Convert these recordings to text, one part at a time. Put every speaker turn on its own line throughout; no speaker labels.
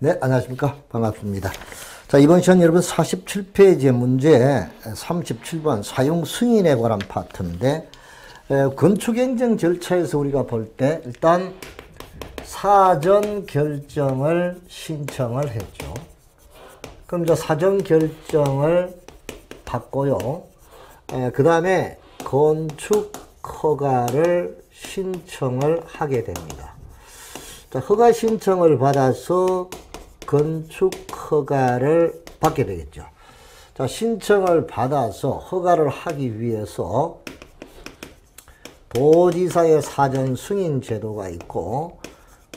네, 안녕하십니까. 반갑습니다. 자, 이번 시간 여러분 47페이지의 문제 37번 사용 승인에 관한 파트인데, 건축행정 절차에서 우리가 볼 때 일단 사전 결정을 신청을 했죠. 그럼 이제 사전 결정을 받고요. 그 다음에 건축 허가를 신청을 하게 됩니다. 자, 허가 신청을 받아서 건축 허가를 받게 되겠죠. 자, 신청을 받아서 허가를 하기 위해서 도지사의 사전 승인 제도가 있고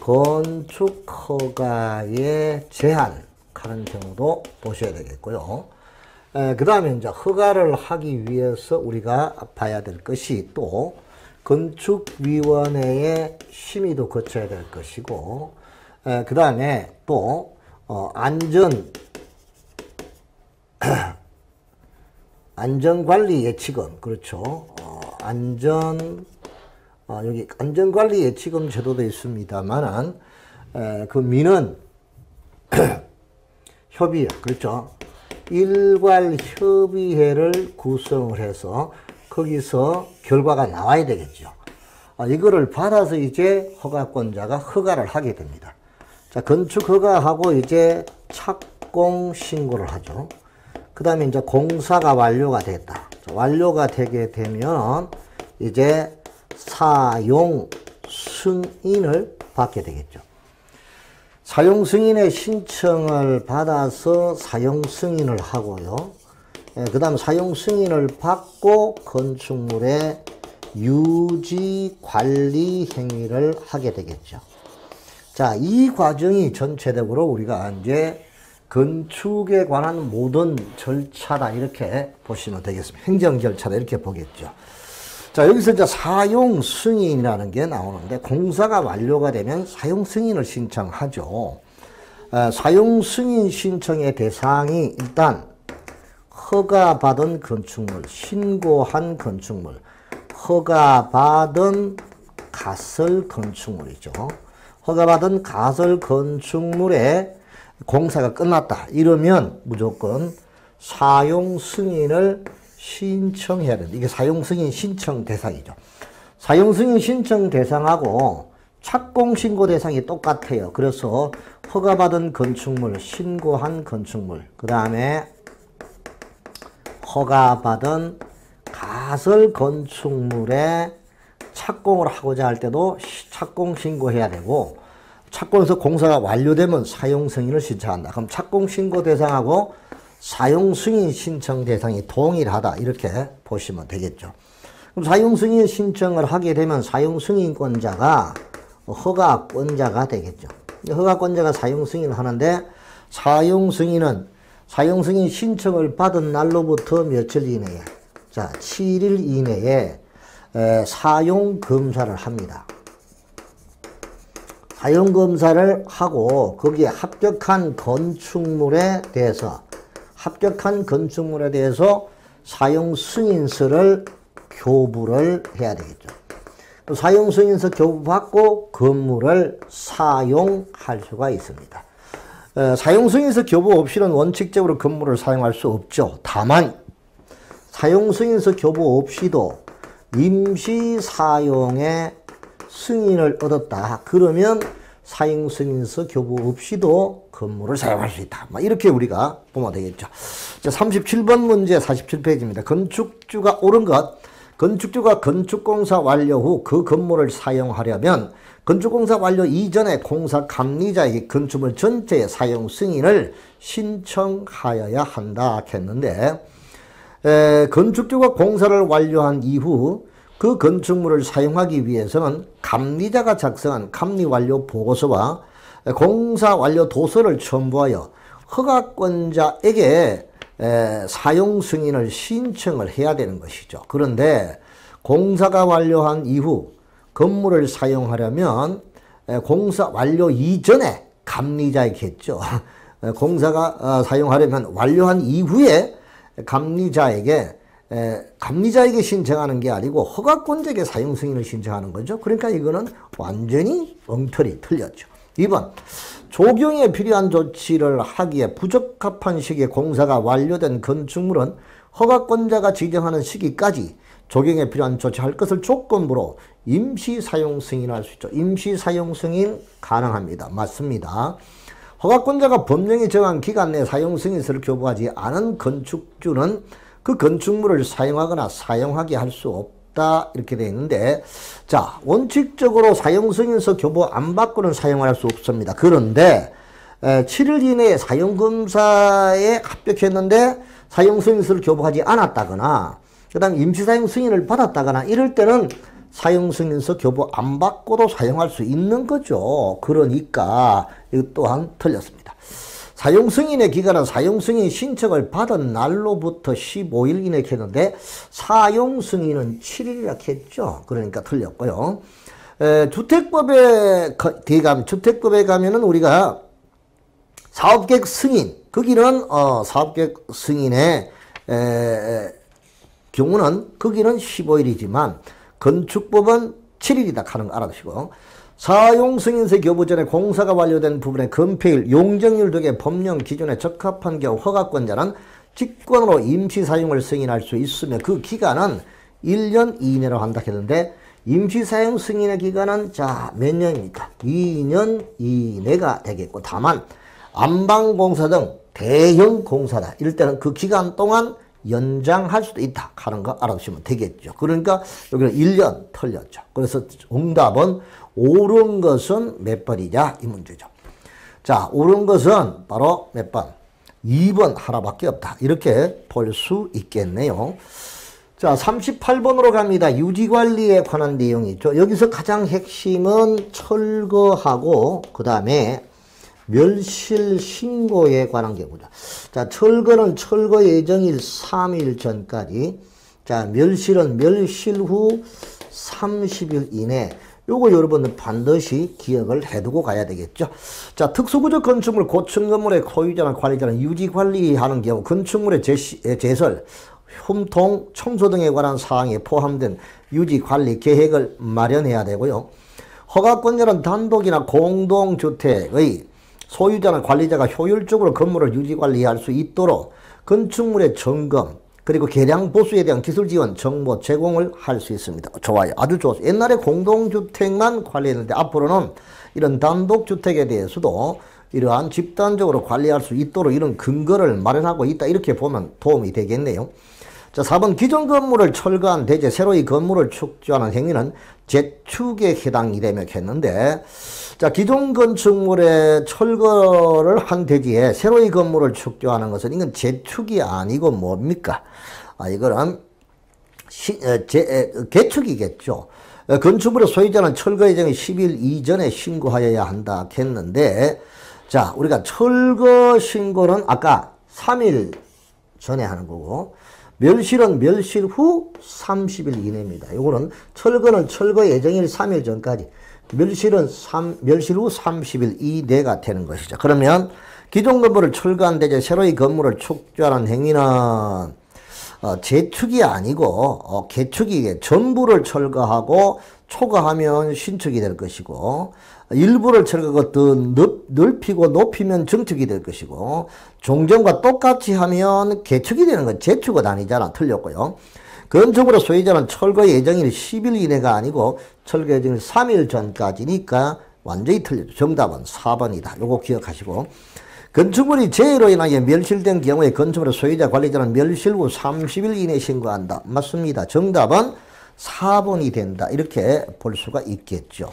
건축 허가에 제한하는 경우도 보셔야 되겠고요. 그 다음에 이제 허가를 하기 위해서 우리가 봐야 될 것이 또 건축위원회의 심의도 거쳐야 될 것이고, 그 다음에 또 안전관리 예치금, 그렇죠. 여기 안전관리 예치금 제도도 있습니다만은, 그 민원 협의회, 그렇죠. 일괄협의회를 구성을 해서 거기서 결과가 나와야 되겠죠. 이거를 받아서 이제 허가권자가 허가를 하게 됩니다. 자, 건축 허가하고 이제 착공 신고를 하죠. 그 다음에 이제 공사가 완료가 됐다. 자, 완료가 되게 되면 이제 사용 승인을 받게 되겠죠. 사용 승인의 신청을 받아서 사용 승인을 하고요. 그 다음 사용 승인을 받고 건축물의 유지 관리 행위를 하게 되겠죠. 자, 이 과정이 전체적으로 우리가 이제 건축에 관한 모든 절차다 이렇게 보시면 되겠습니다. 행정 절차다 이렇게 보겠죠. 자, 여기서 이제 사용 승인이라는 게 나오는데 공사가 완료가 되면 사용 승인을 신청하죠. 사용 승인 신청의 대상이 일단 허가받은 건축물, 신고한 건축물, 허가받은 가설 건축물이죠. 허가받은 가설 건축물에 공사가 끝났다. 이러면 무조건 사용 승인을 신청해야 된다. 이게 사용 승인 신청 대상이죠. 사용 승인 신청 대상하고 착공 신고 대상이 똑같아요. 그래서 허가받은 건축물, 신고한 건축물, 그 다음에 허가받은 가설 건축물에 착공을 하고자 할 때도 착공 신고해야 되고, 착공해서 공사가 완료되면 사용 승인을 신청한다. 그럼 착공 신고 대상하고 사용 승인 신청 대상이 동일하다 이렇게 보시면 되겠죠. 그럼 사용 승인 신청을 하게 되면 사용 승인권자가 허가권자가 되겠죠. 허가권자가 사용 승인을 하는데 사용 승인 신청을 받은 날로부터 며칠 이내에, 자, 7일 이내에 사용 검사를 합니다. 사용 검사를 하고 거기에 합격한 건축물에 대해서 사용 승인서를 교부를 해야 되겠죠. 사용 승인서 교부받고 건물을 사용할 수가 있습니다. 사용 승인서 교부 없이는 원칙적으로 건물을 사용할 수 없죠. 다만 사용 승인서 교부 없이도 임시 사용의 승인을 얻었다. 그러면 사용 승인서 교부 없이도 건물을 사용할 수 있다. 이렇게 우리가 보면 되겠죠. 자, 37번 문제 47페이지입니다. 건축주가 옳은 것. 건축주가 건축공사 완료 후 그 건물을 사용하려면 건축공사 완료 이전에 공사 감리자에게 건축물 전체의 사용 승인을 신청하여야 한다 했는데, 건축주가 공사를 완료한 이후 그 건축물을 사용하기 위해서는 감리자가 작성한 감리 완료 보고서와 공사 완료 도서를 첨부하여 허가권자에게 사용 승인을 신청을 해야 되는 것이죠. 그런데 공사가 완료한 이후 건물을 사용하려면 공사 완료 이전에 감리자에게겠죠. 공사가 사용하려면 완료한 이후에 감리자에게 신청하는 게 아니고 허가권자에게 사용 승인을 신청하는 거죠. 그러니까 이거는 완전히 엉터리 틀렸죠. 2번 조경에 필요한 조치를 하기에 부적합한 시기에 공사가 완료된 건축물은 허가권자가 지정하는 시기까지 조경에 필요한 조치할 것을 조건부로 임시 사용 승인할 수 있죠. 임시 사용 승인 가능합니다. 맞습니다. 허가권자가 법령에 정한 기간 내에 사용 승인서를 교부하지 않은 건축주는 그 건축물을 사용하거나 사용하게 할 수 없다. 이렇게 되어 있는데, 자, 원칙적으로 사용 승인서 교부 안 받고는 사용할 수 없습니다. 그런데 7일 이내에 사용검사에 합격했는데 사용 승인서를 교부하지 않았다거나 그 다음 임시사용 승인을 받았다거나 이럴 때는 사용 승인서 교부 안 받고도 사용할 수 있는 거죠. 그러니까 이것 또한 틀렸습니다. 사용 승인의 기간은 사용 승인 신청을 받은 날로부터 15일 이내에 했는데 사용 승인은 7일이라 했죠. 그러니까 틀렸고요. 주택법에 가면은 우리가 사업계획 승인, 거기는 사업계획 승인의 경우는 거기는 15일이지만 건축법은 7일이다 하는 거 알아두시고, 사용승인서 교부 전에 공사가 완료된 부분의 건폐일, 용적률 등의 법령 기준에 적합한 경우 허가권자는 직권으로 임시사용을 승인할 수 있으며 그 기간은 1년 이내로 한다 했는데 임시사용 승인의 기간은 자, 몇 년입니까? 2년 이내가 되겠고, 다만 안방공사 등 대형 공사다 이럴 때는 그 기간 동안 연장할 수도 있다 하는 거 알아두시면 되겠죠. 그러니까 여기는 1년 틀렸죠. 그래서 정답은 옳은 것은 몇 번이냐 이 문제죠. 자, 옳은 것은 바로 몇 번? 2번 하나밖에 없다. 이렇게 볼 수 있겠네요. 자, 38번으로 갑니다. 유지관리에 관한 내용이죠. 여기서 가장 핵심은 철거하고 그 다음에 멸실 신고에 관한 경우죠. 자, 철거는 철거 예정일 3일 전까지. 자, 멸실은 멸실 후 30일 이내. 요거 여러분들 반드시 기억을 해두고 가야 되겠죠. 자, 특수구조 건축물 고층 건물의 소유자나 관리자는 유지 관리하는 경우 건축물의 제설, 흠통, 청소 등에 관한 사항에 포함된 유지 관리 계획을 마련해야 되고요. 허가권자는 단독이나 공동주택의 소유자나 관리자가 효율적으로 건물을 유지관리할 수 있도록 건축물의 점검 그리고 개량 보수에 대한 기술 지원 정보 제공을 할 수 있습니다. 좋아요. 아주 좋습니다. 옛날에 공동주택만 관리했는데 앞으로는 이런 단독주택에 대해서도 이러한 집단적으로 관리할 수 있도록 이런 근거를 마련하고 있다. 이렇게 보면 도움이 되겠네요. 자, 4번 기존 건물을 철거한 대제 새로이 건물을 축조하는 행위는 재축에 해당이 되며 했는데, 자, 기존 건축물의 철거를 한 대지에 새로이 건물을 축조하는 것은 이건 재축이 아니고 뭡니까? 이거는 개축이겠죠. 건축물의 소유자는 철거 예정이 10일 이전에 신고하여야 한다 했는데, 자, 우리가 철거 신고는 아까 3일 전에 하는 거고, 멸실은 멸실 후 30일 이내입니다. 요거는 철거는 철거 예정일 3일 전까지, 멸실은 멸실 후 30일 이내가 되는 것이죠. 그러면 기존 건물을 철거한 대제 새로이 건물을 축조하는 행위는 재축이 아니고 개축이게 전부를 철거하고 초과하면 신축이 될 것이고, 일부를 철거하고 더 넓히고 높이면 정축이 될 것이고, 종전과 똑같이 하면 개축이 되는 건 재축은 아니잖아. 틀렸고요. 건축물의 소유자는 철거 예정일 10일 이내가 아니고 철거 예정일 3일 전까지니까 완전히 틀렸죠. 정답은 4번이다. 요거 기억하시고, 건축물이 재해로 인하여 멸실된 경우에 건축물의 소유자 관리자는 멸실 후 30일 이내에 신고한다. 맞습니다. 정답은 4번이 된다. 이렇게 볼 수가 있겠죠.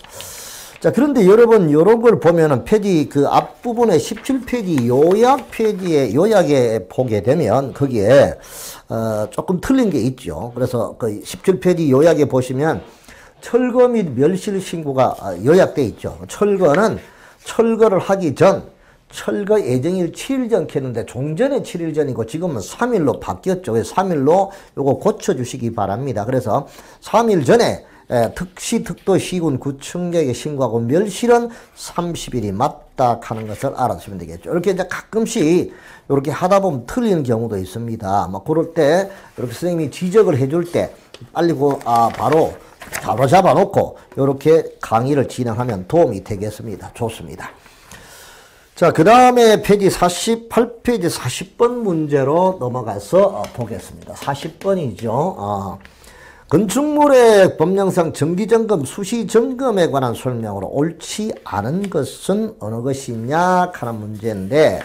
자, 그런데 여러분, 요런 걸 보면은 페이지 그 앞부분에 17페이지 요약 페이지에 요약에 보게 되면 거기에 조금 틀린 게 있죠. 그래서 그 17페이지 요약에 보시면 철거 및 멸실 신고가 요약돼 있죠. 철거는 철거를 하기 전 철거 예정일 7일 전 했는데 종전에 7일 전이고 지금은 3일로 바뀌었죠. 그래서 3일로 요거 고쳐주시기 바랍니다. 그래서 3일 전에 특시, 특도, 시군, 구청장에게 신고하고 멸실은 30일이 맞다 하는 것을 알아주시면 되겠죠. 이렇게 이제 가끔씩 이렇게 하다 보면 틀리는 경우도 있습니다. 막 그럴 때 이렇게 선생님이 지적을 해줄 때 빨리 바로 잡아 놓고 이렇게 강의를 진행하면 도움이 되겠습니다. 좋습니다. 자, 그 다음에 페이지 48페이지 40번 문제로 넘어가서 보겠습니다. 40번이죠. 건축물의 법령상 정기점검, 수시점검에 관한 설명으로 옳지 않은 것은 어느 것이냐 하는 문제인데,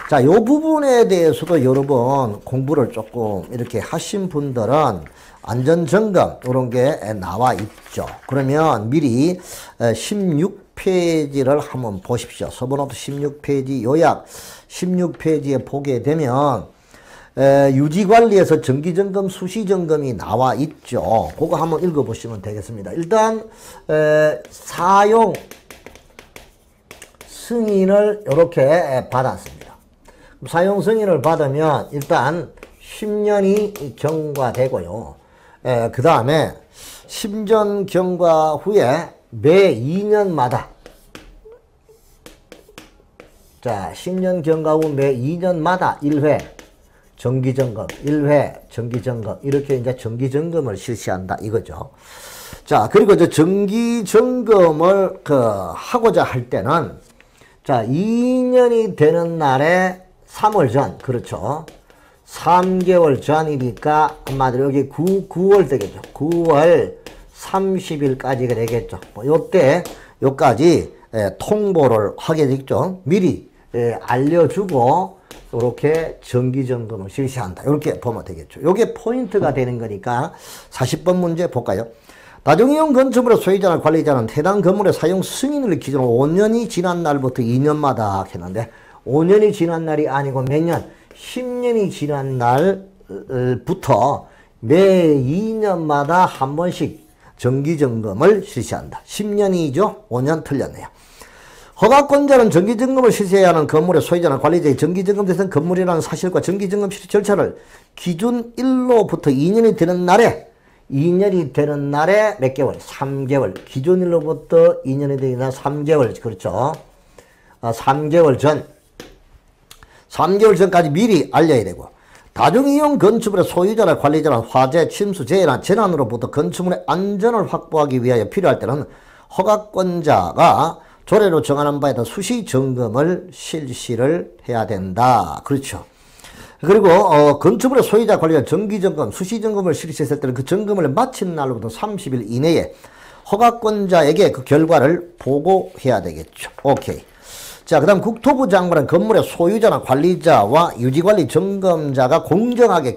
자, 요 부분에 대해서도 여러분 공부를 조금 이렇게 하신 분들은 안전점검 이런 게 나와 있죠. 그러면 미리 16페이지를 한번 보십시오. 서브노트 16페이지 요약 16페이지에 보게 되면 유지관리에서 정기점검, 수시점검이 나와 있죠. 그거 한번 읽어보시면 되겠습니다. 일단 사용 승인을 이렇게 받았습니다. 사용 승인을 받으면 일단 10년이 경과되고요. 그 다음에 10년 경과 후에 매 2년마다, 자, 10년 경과 후 매 2년마다 1회 정기점검, 1회 정기점검, 이렇게 이제 정기점검을 실시한다 이거죠. 자, 그리고 저 정기점검을 하고자 할 때는, 자, 2년이 되는 날에 3월 전, 그렇죠. 3개월 전이니까 한마디로 여기 9월 되겠죠. 9월 30일까지가 되겠죠. 요때 요까지 통보를 하게 되겠죠. 미리 알려주고 이렇게 정기점검을 실시한다. 이렇게 보면 되겠죠. 요게 포인트가 되는 거니까 40번 문제 볼까요? 다중이용 건축물의 소유자나 관리자는 해당 건물의 사용 승인을 기준으로 5년이 지난 날부터 2년마다 했는데, 5년이 지난 날이 아니고 몇 년? 10년이 지난 날부터 매 2년마다 한 번씩 정기점검을 실시한다. 10년이죠? 5년 틀렸네요. 허가권자는 정기점검을 실시해야 하는 건물의 소유자나 관리자의 정기점검 대상 건물이라는 사실과 정기점검 실시 절차를 기준 1로부터 2년이 되는 날에 몇 개월? 3개월. 기준 1로부터 2년이 되는 날 3개월. 그렇죠. 3개월 전까지 미리 알려야 되고, 다중이용 건축물의 소유자나 관리자는 화재, 침수, 재해나 재난으로부터 건축물의 안전을 확보하기 위하여 필요할 때는 허가권자가 조례로 정하는 바에 따라 수시 점검을 실시를 해야 된다. 그렇죠. 그리고 건축물의 소유자 관리자 정기점검, 수시점검을 실시했을 때는 그 점검을 마친 날로부터 30일 이내에 허가권자에게 그 결과를 보고해야 되겠죠. 오케이. 자, 그 다음 국토부 장관은 건물의 소유자나 관리자와 유지관리 점검자가 공정하게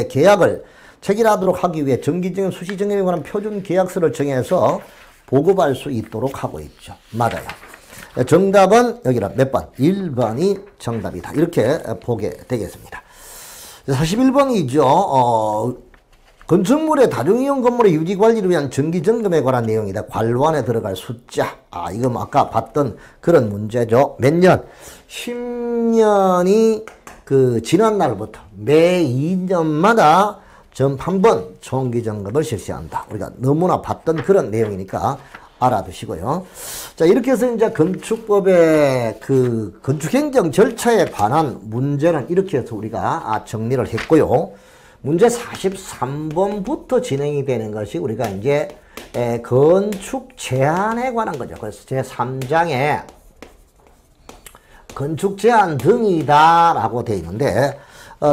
계약을 체결하도록 하기 위해 정기점검, 수시점검에 관한 표준 계약서를 정해서 보급할 수 있도록 하고 있죠. 맞아요. 정답은 여기라 몇 번? 1번이 정답이다. 이렇게 보게 되겠습니다. 41번이죠. 건축물의 다중이용 건물의 유지관리를 위한 정기점검에 관한 내용이다. 관로안에 들어갈 숫자. 이거 아까 봤던 그런 문제죠. 몇 년? 10년이 지난 날부터 매 2년마다 한 번 정기점검을 실시한다. 우리가 너무나 봤던 그런 내용이니까 알아두시고요. 자, 이렇게 해서 이제 건축법의 건축행정 절차에 관한 문제는 이렇게 해서 우리가 정리를 했고요. 문제 43번부터 진행이 되는 것이 우리가 이제 건축 제한에 관한 거죠. 그래서 제3장에 건축 제한 등이다 라고 되어 있는데,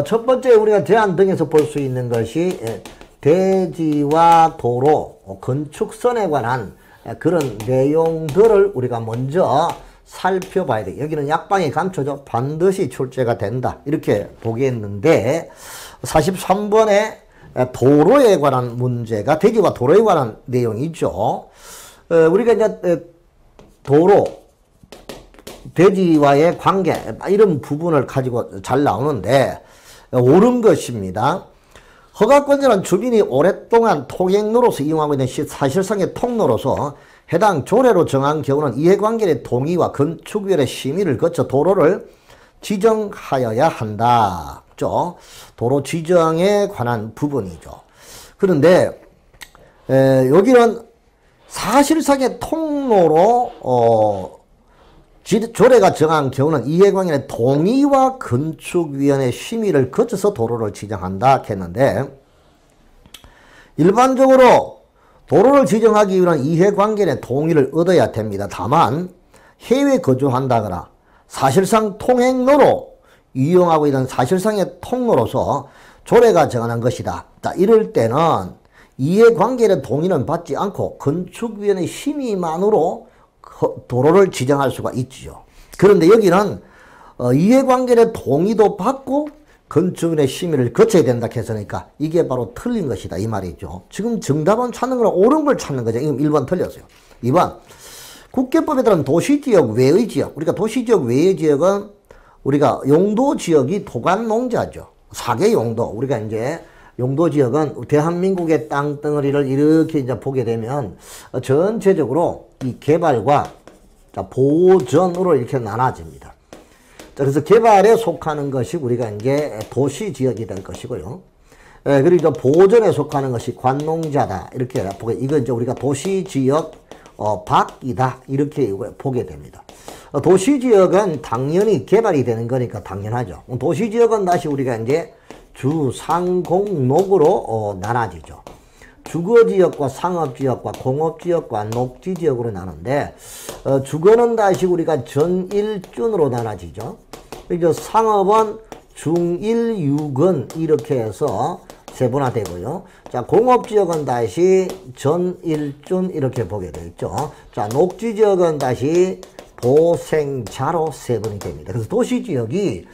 첫 번째 우리가 제한 등에서 볼 수 있는 것이 대지와 도로, 건축선에 관한 그런 내용들을 우리가 먼저 살펴봐야 돼. 여기는 약방의 감초죠. 반드시 출제가 된다. 이렇게 보겠는데, 43번에 도로에 관한 문제가 대지와 도로에 관한 내용이죠. 우리가 이제 도로, 대지와의 관계 이런 부분을 가지고 잘 나오는데 옳은 것입니다. 허가권자는 주민이 오랫동안 통행로로서 이용하고 있는 사실상의 통로로서 해당 조례로 정한 경우는 이해관계의 동의와 건축위원회 심의를 거쳐 도로를 지정하여야 한다. 도로 지정에 관한 부분이죠. 그런데 여기는 사실상의 통로로 조례가 정한 경우는 이해관계의 동의와 건축위원회 심의를 거쳐서 도로를 지정한다 했는데, 일반적으로 도로를 지정하기 위한 이해관계 내 동의를 얻어야 됩니다. 다만 해외 거주한다거나 사실상 통행로로 이용하고 있는 사실상의 통로로서 조례가 정하는 것이다. 자, 이럴 때는 이해관계의 동의는 받지 않고 건축위원회 심의만으로 도로를 지정할 수가 있죠. 그런데 여기는 이해관계의 동의도 받고 건축위원회 심의를 거쳐야 된다 했으니까 이게 바로 틀린 것이다 이 말이죠. 지금 정답은 찾는 거는 옳은 걸 찾는 거죠. 이건 1번 틀렸어요. 2번 국계법에 따른 도시지역 외의 지역. 우리가 도시지역 외의 지역은 우리가 용도지역이 토관농자죠. 4개 용도. 우리가 이제 용도지역은 대한민국의 땅덩어리를 이렇게 이제 보게 되면 전체적으로 이 개발과 보전으로 이렇게 나눠집니다. 그래서 개발에 속하는 것이 우리가 이제 도시지역이 될 것이고요. 그리고 보전에 속하는 것이 관농자다. 이렇게 보게, 이거 이제 우리가 도시지역 밖이다. 이렇게 보게 됩니다. 도시지역은 당연히 개발이 되는 거니까 당연하죠. 도시지역은 다시 우리가 이제 주상공록으로 나눠지죠. 주거지역과 상업지역과 공업지역과 녹지지역으로 나누는데 주거는 다시 우리가 전일준으로 나눠지죠. 그리고 상업은 중일, 유근 이렇게 해서 세분화되고요. 자, 공업지역은 다시 전일준 이렇게 보게 되죠. 자, 녹지지역은 다시 보생자로 세분이 됩니다. 그래서 도시지역이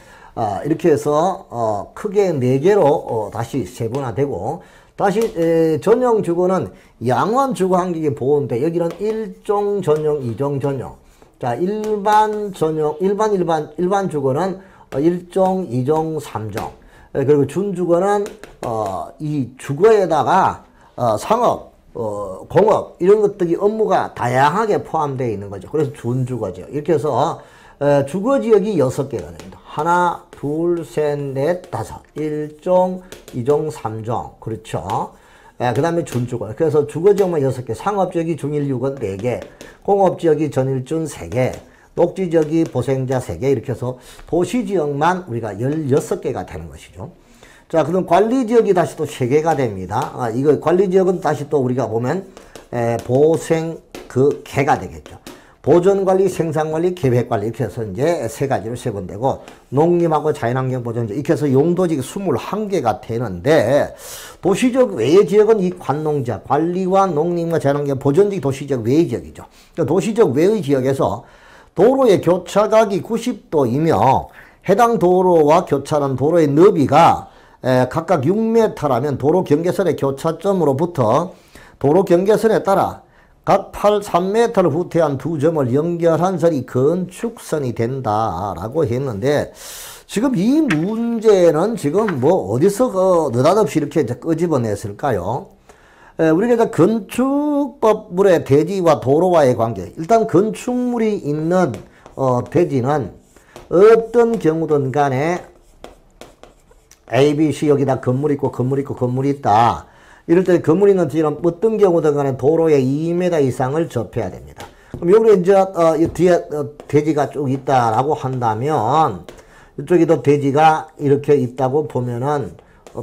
이렇게 해서 크게 4개로 다시 세분화되고 다시 전용 주거는 양원 주거 환경이 보호인데 여기는 1종 전용, 2종 전용. 자, 일반 전용, 일반 주거는 1종, 2종, 3종. 그리고 준주거는 이 주거에다가 상업, 공업 이런 것들이 업무가 다양하게 포함되어 있는 거죠. 그래서 준주거죠. 이렇게 해서 주거지역이 6개가 됩니다. 하나, 둘, 셋, 넷, 다섯. 1종, 2종, 3종. 그렇죠. 그 다음에 준주거. 그래서 주거지역만 6개, 상업지역이 중일유건 4개, 공업지역이 전일준 3개, 녹지지역이 보생자 3개 이렇게 해서 도시지역만 우리가 16개가 되는 것이죠. 자, 그럼 관리지역이 다시 또 3개가 됩니다. 이거 관리지역은 다시 또 우리가 보면 보생 개가 되겠죠. 보존관리, 생산관리, 계획관리 이렇게 해서 이제 3가지로 세분되고 농림하고 자연환경 보존 이렇게 해서 용도지역이 21개가 되는데 도시지역 외의 지역은 이 관농지역, 관리와 농림과 자연환경 보존지역 도시지역 외의 지역이죠. 그러니까 도시지역 외의 지역에서 도로의 교차각이 90도이며 해당 도로와 교차하는 도로의 너비가 각각 6m라면 도로 경계선의 교차점으로부터 도로 경계선에 따라 각 3m를 후퇴한 두 점을 연결한 선이 건축선이 된다라고 했는데 지금 이 문제는 지금 뭐 어디서 느닷없이 이렇게 끄집어냈을까요? 우리가 이제 건축법물의 대지와 도로와의 관계. 일단 건축물이 있는 대지는 어떤 경우든 간에 A, B, C 여기다 건물이 있고 건물이 있고 건물이 있다. 이럴 때 건물이 있는 지역은 어떤 경우든 간에 도로에 2m 이상을 접해야 됩니다. 그럼 여기 이제 뒤에 대지가 쭉 있다라고 한다면 이쪽에도 대지가 이렇게 있다고 보면은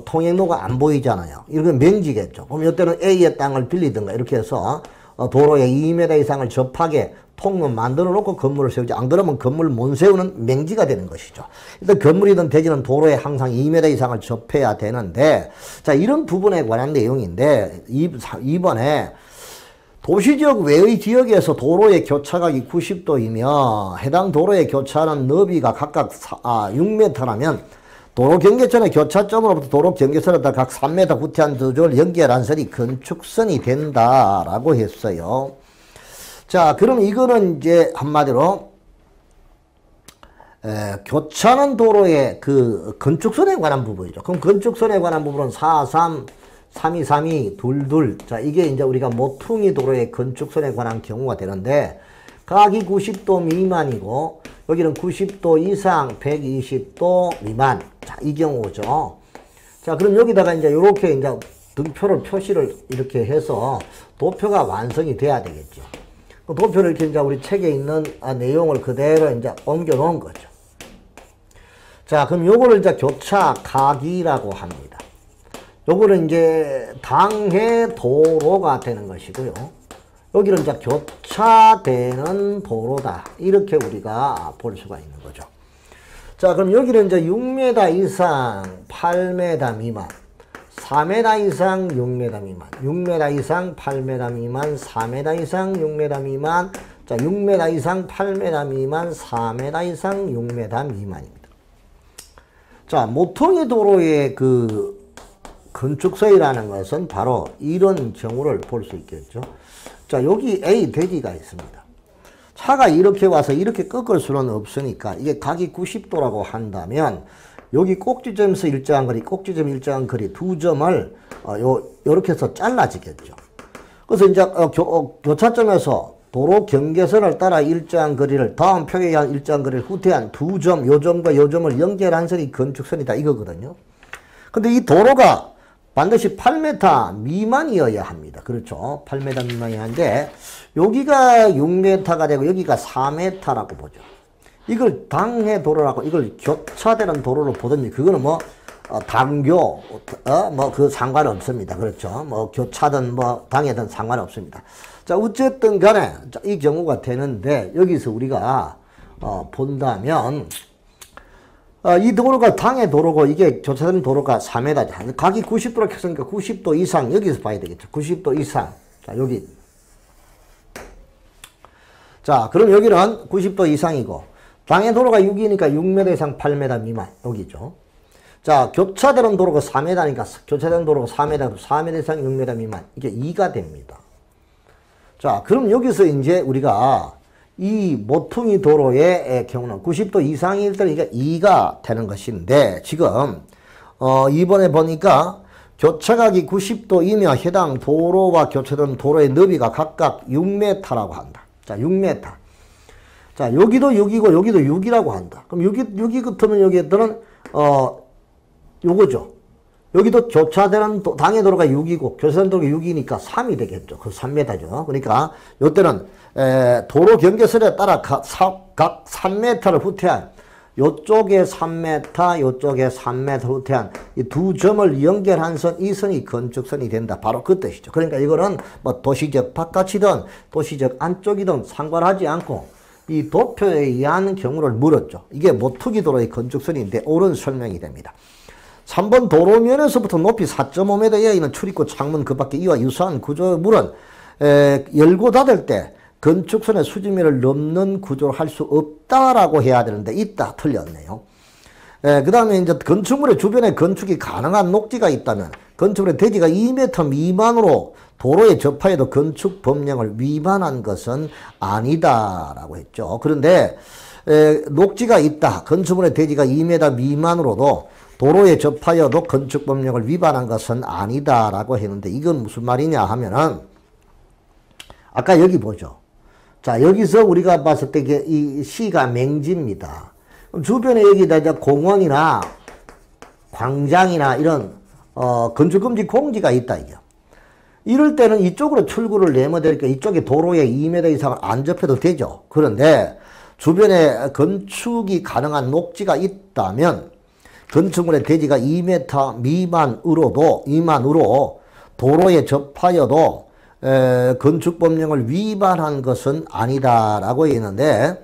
통행로가 안 보이잖아요. 이건 맹지겠죠. 그럼 이때는 A의 땅을 빌리든가 이렇게 해서 도로에 2m 이상을 접하게 통로 만들어 놓고 건물을 세우지. 안 그러면 건물을 못 세우는 맹지가 되는 것이죠. 일단 건물이든 대지는 도로에 항상 2m 이상을 접해야 되는데 자, 이런 부분에 관한 내용인데 이번에 도시지역 외의 지역에서 도로의 교차각이 90도이며 해당 도로의 교차하는 너비가 각각 6m라면 도로 경계선의 교차점으로부터 도로 경계선에다 각 3m 후퇴한 두 점을 연결한 선이 건축선이 된다라고 했어요. 자, 그럼 이거는 이제 한마디로 교차하는 도로의 그 건축선에 관한 부분이죠. 그럼 건축선에 관한 부분은 4.3, 3.2, 3.2, 2.2. 자, 이게 이제 우리가 모퉁이 도로의 건축선에 관한 경우가 되는데 각이 90도 미만이고 여기는 90도 이상 120도 미만. 자, 이 경우죠. 자, 그럼 여기다가 이제 이렇게 이제 등표를 표시를 이렇게 해서 도표가 완성이 돼야 되겠죠. 도표를 이렇게 이제 우리 책에 있는 내용을 그대로 이제 옮겨 놓은 거죠. 자, 그럼 요거를 이제 교차 각이라고 합니다. 요거는 이제 당해 도로가 되는 것이고요. 여기는 이제 교차되는 도로다. 이렇게 우리가 볼 수가 있는 거죠. 자, 그럼 여기는 이제 6m 이상 8m 미만, 4m 이상 6m 미만, 6m 이상 8m 미만, 4m 이상 6m 미만, 자, 6m 이상 8m 미만, 4m 이상 6m 미만입니다. 자, 모퉁이 도로의 그 건축서이라는 것은 바로 이런 경우를 볼 수 있겠죠. 자, 여기 A 대지가 있습니다. 차가 이렇게 와서 이렇게 꺾을 수는 없으니까 이게 각이 90도라고 한다면 여기 꼭지점에서 일정한 거리, 꼭지점 일정한 거리 두 점을 요렇게 해서 잘라지겠죠. 그래서 이제 교차점에서 도로 경계선을 따라 일정한 거리를 다음 표에 의한 일정한 거리를 후퇴한 두 점, 요 점과 요 점을 연결한 선이 건축선이다 이거거든요. 근데 이 도로가 반드시 8m 미만이어야 합니다. 그렇죠. 8m 미만이어야 하는데 여기가 6m가 되고 여기가 4m라고 보죠. 이걸 당해 도로라고 이걸 교차되는 도로로 보든지 그거는 뭐 당교 뭐 그 상관없습니다. 그렇죠. 뭐 교차든 뭐 당해든 상관없습니다. 자, 어쨌든 간에 이 경우가 되는데 여기서 우리가 본다면 이 도로가 당해 도로고 이게 교차되는 도로가 4m. 각이 90도로 켰으니까 90도 이상 여기서 봐야 되겠죠. 90도 이상. 자, 여기. 자, 그럼 여기는 90도 이상이고 당해 도로가 6이니까 6m 이상 8m 미만. 여기죠. 자, 교차되는 도로가 4m니까 교차되는 도로가 4m, 4m 이상 6m 미만. 이게 2가 됩니다. 자, 그럼 여기서 이제 우리가 이 모퉁이 도로의 경우는 90도 이상일 때는 이게 2가 되는 것인데 지금 이번에 보니까 교차각이 90도이며 해당 도로와 교차되는 도로의 너비가 각각 6m라고 한다. 자, 6m. 자, 여기도 6이고 여기도 6이라고 한다. 그럼 6이 같으면 여기에들은 요거죠. 여기도 교차되는 당해 도로가 6이고 교차되는 도로가 6이니까 3이 되겠죠. 그 3m죠. 그러니까 요때는 도로 경계선에 따라 각 3m를 후퇴한 요쪽에 3m, 요쪽에 3m 후퇴한 이 두 점을 연결한 선, 이 선이 건축선이 된다. 바로 그 뜻이죠. 그러니까 이거는 뭐 도시적 바깥이든 도시적 안쪽이든 상관하지 않고 이 도표에 의한 경우를 물었죠. 이게 모퉁이 도로의 건축선인데 옳은 설명이 됩니다. 3번 도로면에서부터 높이 4.5m 이하에 있는 출입구, 창문 그 밖에 이와 유사한 구조물은 열고 닫을 때 건축선의 수직면을 넘는 구조를 할 수 없다라고 해야 되는데 있다. 틀렸네요. 그 다음에 이제 건축물의 주변에 건축이 가능한 녹지가 있다면 건축물의 대지가 2m 미만으로 도로에 접하여도 건축 법령을 위반한 것은 아니다라고 했죠. 그런데 녹지가 있다. 건축물의 대지가 2m 미만으로도 도로에 접하여도 건축 법령을 위반한 것은 아니다라고 했는데 이건 무슨 말이냐 하면은 아까 여기 보죠. 자, 여기서 우리가 봤을 때 이 시가 맹지입니다. 그럼 주변에 여기다 이제 공원이나 광장이나 이런 건축금지 공지가 있다 이게. 이럴 때는 이쪽으로 출구를 내면 되니까 이쪽에 도로에 2m 이상을 안 접해도 되죠. 그런데 주변에 건축이 가능한 녹지가 있다면 건축물의 대지가 2m 미만으로 도로에 접하여도 건축법령을 위반한 것은 아니다라고 했는데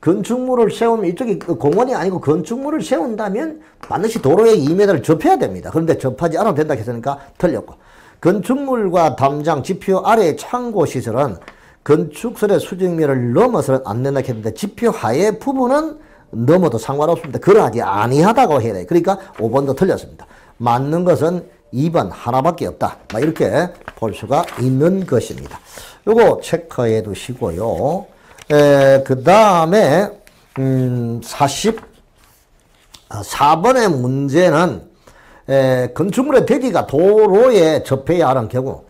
건축물을 세우면 이쪽이 공원이 아니고 건축물을 세운다면 반드시 도로에 2m를 접해야 됩니다. 그런데 접하지 않아도 된다 했으니까 틀렸고 건축물과 담장, 지표 아래의 창고시설은 건축설의 수직면을 넘어서는 안 된다 했는데 지표 하의 부분은 넘어도 상관없습니다. 그러하지 아니하다고 해야 돼요. 그러니까 5번도 틀렸습니다. 맞는 것은 2번 하나밖에 없다. 이렇게 볼 수가 있는 것입니다. 요거 체크해 두시고요. 그 다음에 44번의 문제는 건축물의 대지가 도로에 접해야 하는 경우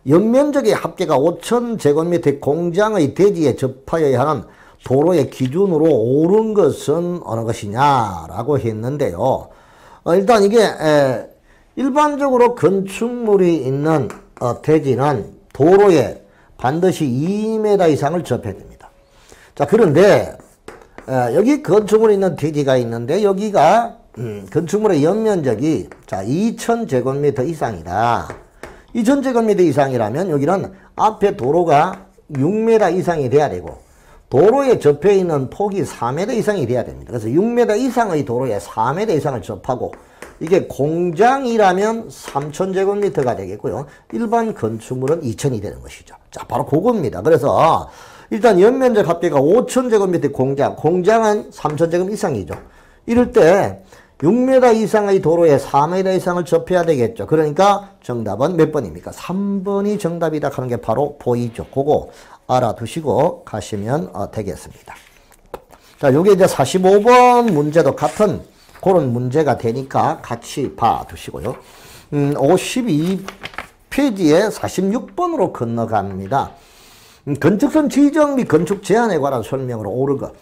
연면적의 합계가 5,000제곱미터의 공장의 대지에 접하여야 하는 도로의 기준으로 옳은 것은 어느 것이냐라고 했는데요. 일단 이게 일반적으로 건축물이 있는 대지는 도로에 반드시 2m 이상을 접해야 됩니다. 자, 그런데 여기 건축물이 있는 대지가 있는데 여기가 건축물의 연면적이 자 2000제곱미터 이상이다. 2000제곱미터 이상이라면 여기는 앞에 도로가 6m 이상이 돼야 되고 도로에 접해 있는 폭이 4m 이상이 돼야 됩니다. 그래서 6m 이상의 도로에 4m 이상을 접하고 이게 공장이라면 3000제곱미터가 되겠고요. 일반 건축물은 2000이 되는 것이죠. 자, 바로 그겁니다. 그래서 일단 연면적 합계가 5000제곱미터 공장은 3000제곱 이상이죠. 이럴 때 6m 이상의 도로에 4m 이상을 접해야 되겠죠. 그러니까 정답은 몇 번입니까? 3번이 정답이다 하는 게 바로 보이죠. 그거 알아두시고 가시면 되겠습니다. 자, 요게 이제 45번 문제도 같은 그런 문제가 되니까 같이 봐두시고요. 52페이지에 46번으로 건너갑니다. 건축선 지정 및 건축 제한에 관한 설명으로 옳은 것.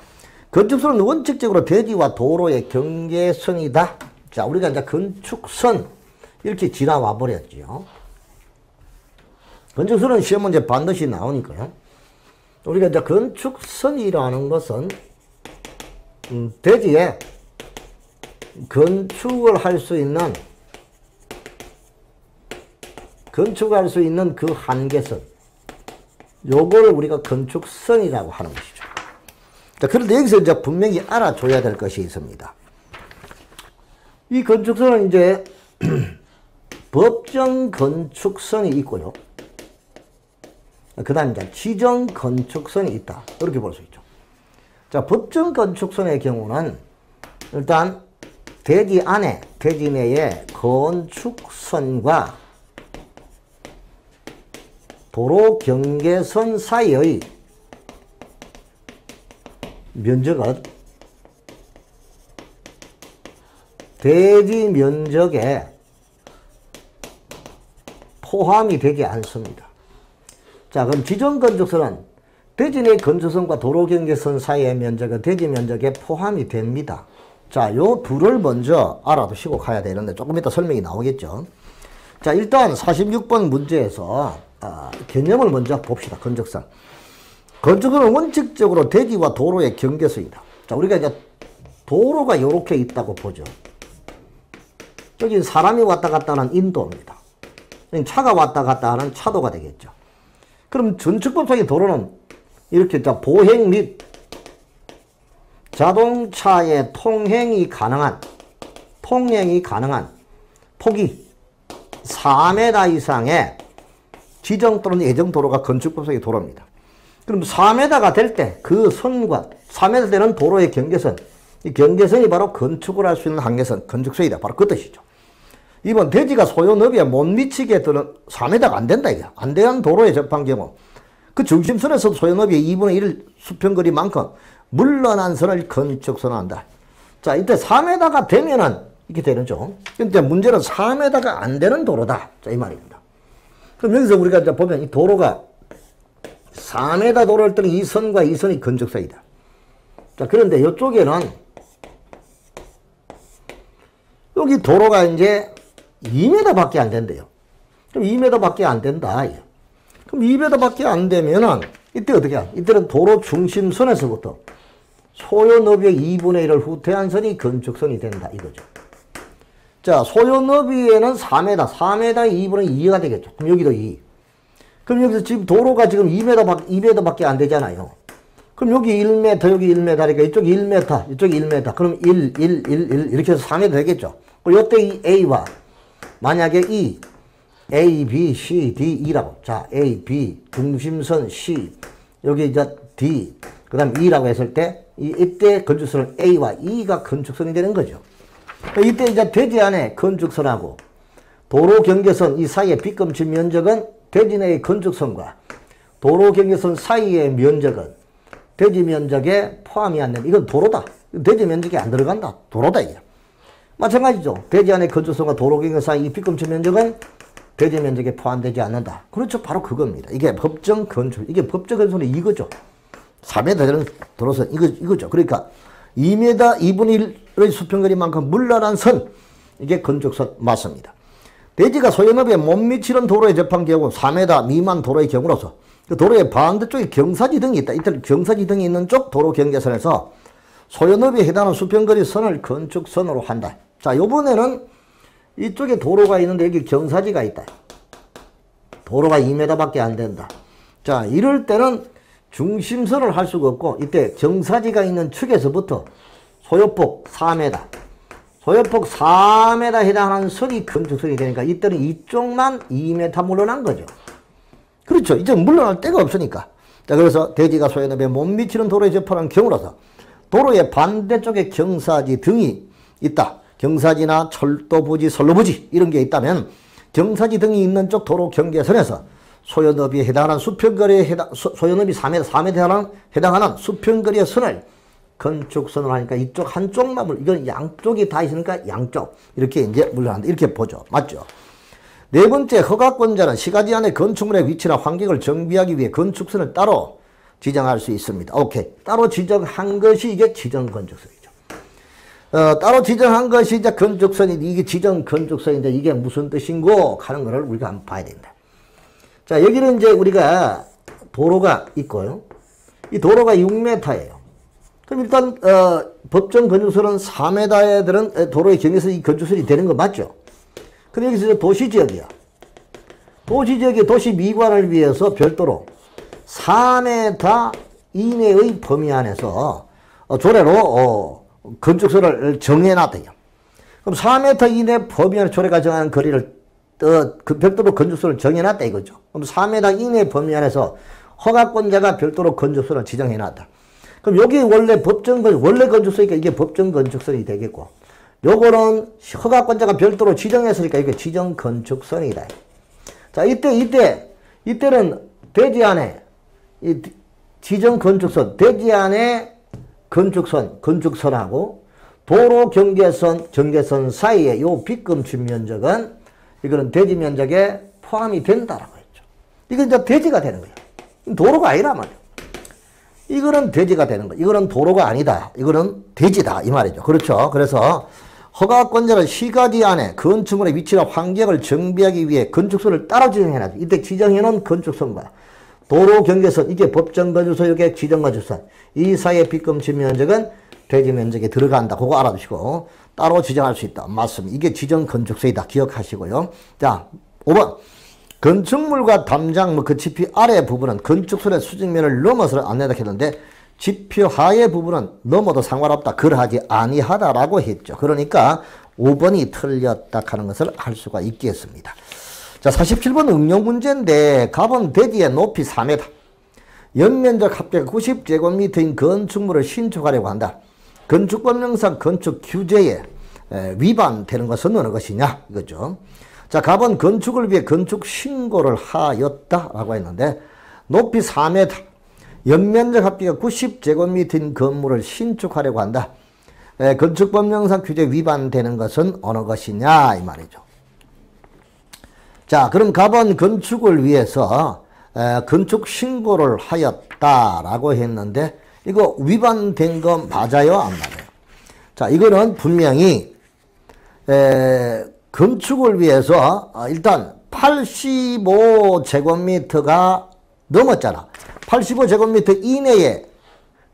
건축선은 원칙적으로 대지와 도로의 경계선이다. 자, 우리가 이제 건축선 이렇게 지나와 버렸죠. 건축선은 시험 문제 반드시 나오니까요. 우리가 이제 건축선이라는 것은 대지에 건축을 할 수 있는 그 한계선, 요걸 우리가 건축선이라고 하는 것이죠. 자, 그런데 여기서 이제 분명히 알아줘야 될 것이 있습니다. 이 건축선은 이제 법정 건축선이 있고요. 그 다음 이제 지정 건축선이 있다. 이렇게 볼 수 있죠. 자, 법정 건축선의 경우는 일단 대지 안에, 대지 내에 건축선과 도로 경계선 사이의 면적은 대지 면적에 포함이 되지 않습니다. 자, 그럼 지정 건축선은 대지 내 건축선과 도로 경계선 사이의 면적은 대지 면적에 포함이 됩니다. 자, 요 둘을 먼저 알아두시고 가야 되는데 조금 이따 설명이 나오겠죠. 자, 일단 46번 문제에서 개념을 먼저 봅시다. 건축선. 건축선은 원칙적으로 대지와 도로의 경계선이다. 자, 우리가 이제 도로가 이렇게 있다고 보죠. 여기 사람이 왔다 갔다 하는 인도입니다. 차가 왔다 갔다 하는 차도가 되겠죠. 그럼 건축법상의 도로는 이렇게 보행 및 자동차의 통행이 가능한 폭이 4m 이상의 지정 또는 예정 도로가 건축법상의 도로입니다. 그럼 4m가 될 때 그 선과 4m 되는 도로의 경계선, 이 경계선이 바로 건축을 할 수 있는 한계선, 건축선이다. 바로 그 뜻이죠. 이번 대지가 소요 너비에 못 미치게 되는 4m가 안 된다 이게. 안 되는 도로에 접한 경우 그 중심선에서 소요 너비의 2분의 1 수평거리만큼 물러난 선을 건축선을 한다. 자, 이때 4m가 되면은 이렇게 되는죠. 근데 문제는 4m가 안 되는 도로다. 자, 이 말입니다. 그럼 여기서 우리가 이제 보면 이 도로가 4m 도로를 때는 이 선과 이 선이 건축선이다. 자, 그런데 이쪽에는 여기 도로가 이제 2m 밖에 안 된대요. 그럼 2m 밖에 안 된다. 그럼 2m 밖에 안 되면은 이때 어떻게 해? 이때는 도로 중심선에서부터 소요 너비의 2분의 1을 후퇴한 선이 건축선이 된다. 이거죠. 자, 소요 너비에는 4m, 4m의 2분의 2가 되겠죠. 그럼 여기도 2. 그럼 여기서 지금 도로가 지금 2m 밖에 안 되잖아요. 그럼 여기 1m, 여기 1m니까 이쪽이 1m, 이쪽이 1m. 그럼 1 이렇게 해서 4m 되겠죠. 그리고 이때 이 A와 만약에 이 A, B, C, D, E라고. 자, A, B, 중심선 C, 여기 이제 D, 그 다음 E라고 했을 때 이때 건축선은 A와 E가 건축선이 되는 거죠. 이때 이제 대지 안에 건축선하고 도로 경계선 이 사이의 빗금치 면적은 대지 내의 건축선과 도로 경계선 사이의 면적은 대지 면적에 포함이 안 된다. 이건 도로다. 대지 면적에 안 들어간다. 도로다 이게. 마찬가지죠. 대지 안에 건축선과 도로 경계선 사이 이 빗금치 면적은 대지 면적에 포함되지 않는다. 그렇죠. 바로 그겁니다. 이게 법정 건축. 이게 법정 건축은 이거죠. 4m 되는 도로선 이거죠. 그러니까 2m 2분의 1의 수평거리만큼 물러난 선. 이게 건축선 맞습니다. 대지가 소요너비에 못 미치는 도로에 접한 경우 4m 미만 도로의 경우로서 그 도로의 반대쪽에 경사지등이 있다. 이때 경사지등이 있는 쪽 도로 경계선에서 소요너비에 해당하는 수평거리 선을 건축선으로 한다. 자, 요번에는 이쪽에 도로가 있는데 여기 경사지가 있다. 도로가 2m밖에 안 된다. 자, 이럴 때는 중심선을 할 수가 없고 이때 경사지가 있는 축에서부터 소요폭 4m, 소요폭 4m 해당하는 선이 건축선이 되니까 이때는 이쪽만 2m 물러난 거죠. 그렇죠. 이제 물러날 데가 없으니까. 자, 그래서 대지가 소요너비에 못 미치는 도로에 접하는 경우라서 도로의 반대쪽에 경사지 등이 있다. 경사지나 철도부지, 선로부지 이런 게 있다면 경사지 등이 있는 쪽 도로 경계선에서 소요너비에 해당하는 수평거리에 소요너비 4m 해당하는 수평거리의 선을 건축선으로 하니까 이쪽 한쪽만 이건 양쪽이 다 있으니까 양쪽 이렇게 이제 물러난다. 이렇게 보죠. 맞죠? 네 번째, 허가권자는 시가지 안에 건축물의 위치나 환경을 정비하기 위해 건축선을 따로 지정할 수 있습니다. 오케이. 따로 지정한 것이 이게 지정건축선이죠. 따로 지정한 것이 이제 건축선이, 이게 지정건축선인데 이게 무슨 뜻인고 하는 거를 우리가 한번 봐야 된다. 자, 여기는 이제 우리가 도로가 있고요. 이 도로가 6m예요. 그럼 일단, 법정 건축선은 4m에 들은 도로의 경계에서 이 건축선이 되는 거 맞죠? 근데 여기서 이제 도시지역이야. 도시지역의 도시 미관을 위해서 별도로 4m 이내의 범위 안에서 조례로 건축선을 정해놨대요. 그럼 4m 이내 범위 안에 조례가 정하는 거리를 그 별도로 건축선을 정해놨다 이거죠. 그럼 4m 이내 범위 안에서 허가권자가 별도로 건축선을 지정해놨다. 그럼 여기 원래 원래 건축선이니까 이게 법정 건축선이 되겠고, 요거는 허가권자가 별도로 지정했으니까 이게 지정 건축선이다. 자, 이때는 대지 안에 이 지정 건축선, 대지 안에 건축선하고 도로 경계선 사이에 요 빗금친 면적은 이거는 대지 면적에 포함이 된다라고 했죠. 이건 이제 대지가 되는 거예요. 도로가 아니라 말이에요. 이거는 대지가 되는 거예요. 이거는 도로가 아니다. 이거는 대지다. 이 말이죠. 그렇죠. 그래서 허가권자는 시가지 안에 건축물의 위치나 환경을 정비하기 위해 건축선을 따로 지정해놔죠. 이때 지정해놓은 건축선과 도로 경계선, 이게 법정 건축선, 이게 지정 건축선. 이 사이의 빗금친 면적은 대지 면적에 들어간다. 그거 알아두시고 따로 지정할 수 있다. 맞습니다. 이게 지정 건축선이다. 기억하시고요. 자, 5번. 건축물과 담장, 그 지표 아래 부분은 건축선의 수직면을 넘어서 안 된다 했는데 지표 하의 부분은 넘어도 상관없다. 그러하지 아니하다라고 했죠. 그러니까 5번이 틀렸다 하는 것을 알 수가 있겠습니다. 자, 47번 응용 문제인데 갑은 대지의 높이 4m, 연면적 합계가 90제곱미터인 건축물을 신축하려고 한다. 건축법령상 건축 규제에 위반되는 것은 어느 것이냐 이거죠. 자, 갑은 건축을 위해 건축 신고를 하였다라고 했는데 높이 4m, 연면적 합계가 90제곱미터인 건물을 신축하려고 한다. 건축법령상 규제 위반되는 것은 어느 것이냐 이 말이죠. 자, 그럼 갑은 건축을 위해서 건축 신고를 하였다라고 했는데 이거 위반된 거 맞아요 안 맞아요? 자, 이거는 분명히 건축을 위해서 일단 85제곱미터가 넘었잖아. 85제곱미터 이내에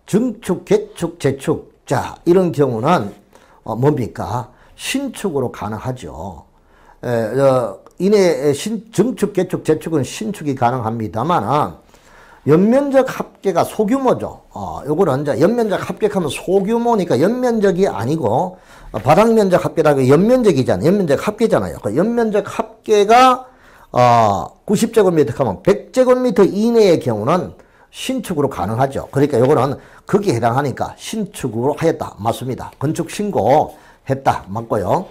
증축, 개축, 재축. 자, 이런 경우는 뭡니까? 신축으로 가능하죠. 이내에 증축, 개축, 재축은 신축이 가능합니다만 연면적 합계가 소규모죠. 요거는 이제 연면적 합계하면 소규모니까 연면적이 아니고 바닥면적 합계라고 연면적이잖아요. 연면적 합계잖아요. 그 연면적 합계가 90제곱미터 하면 100제곱미터 이내의 경우는 신축으로 가능하죠. 그러니까 요거는 거기에 해당하니까 신축으로 하였다. 맞습니다. 건축 신고했다. 맞고요.